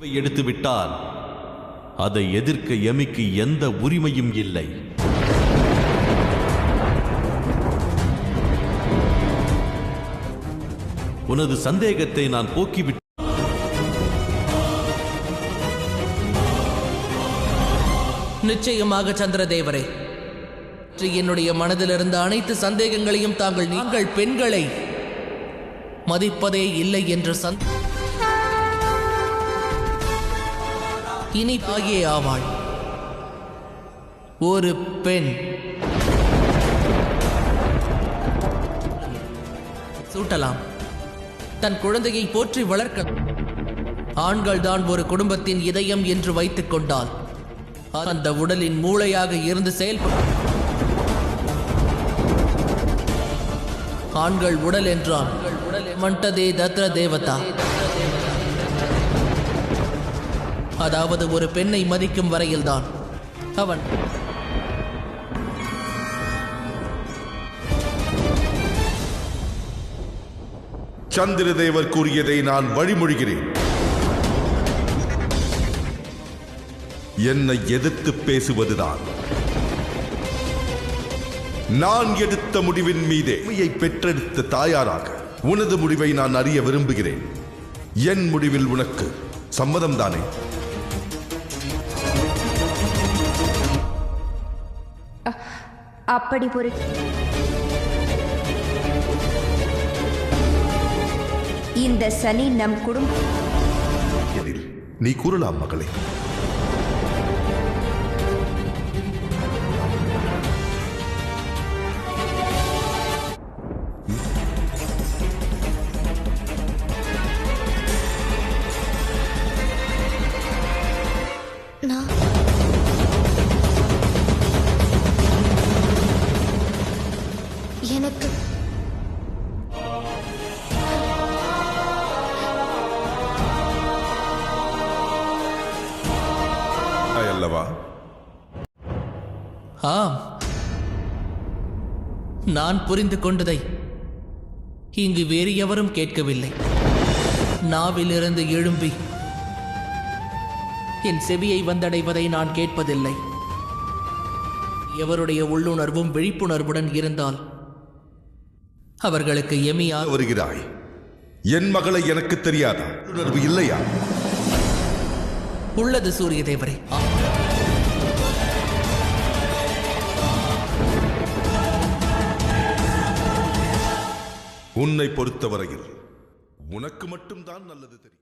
எடுத்துவிட்டால் அதை எதிர்க்க எமிக்கு எந்த உரிமையும் இல்லை. உனது சந்தேகத்தை நான் போக்கிவிட்டேன். நிச்சயமாக சந்திரதேவரே, என்னுடைய மனதில் இருந்த அனைத்து சந்தேகங்களையும் நீங்கள் பெண்களை மதிப்பதே இல்லை என்று இனி ஆகியே ஆவாள். ஒரு பெண் சூட்டலாம், தன் குழந்தையை போற்றி வளர்க்க. ஆண்கள் தான் ஒரு குடும்பத்தின் இதயம் என்று வைத்துக் கொண்டால் அந்த உடலின் மூளையாக இருந்து செயல்படும். ஆண்கள் உடல் என்றால் மண்டதே தத்ர தேவதா, அதாவது ஒரு பெண்ணை மதிக்கும் வரையில்தான் அவன். சந்திரதேவர் கூறியதை நான் வழிமொழிகிறேன். என்னை எதிர்த்து பேசுவதுதான் நான் எடுத்த முடிவின் மீதே பெற்றெடுத்த தாயாராக உனது முடிவை நான் அறிய விரும்புகிறேன். என் முடிவில் உனக்கு சம்மதம் தானே? அப்படி ஒரு இந்த சனி நம் குடும்பம். நீ கூறலாம் மகளே. எனக்கு அல்லவா? ஆம், நான் புரிந்து கொண்டதை இங்கு வேறு எவரும் கேட்கவில்லை. நாவிலிருந்து எழும்பி என் செவியை வந்தடைவதை நான் கேட்பதில்லை. எவருடைய உள்ளுணர்வும் விழிப்புணர்வுடன் இருந்தால் அவர்களுக்கு எமியாக வருகிறாய். என் மகளை எனக்கு தெரியாதா? உணர்வு இல்லையா? உள்ளது சூரிய தேவரே. உன்னை பொறுத்தவரையில் உனக்கு மட்டும்தான் நல்லது தெரியும்.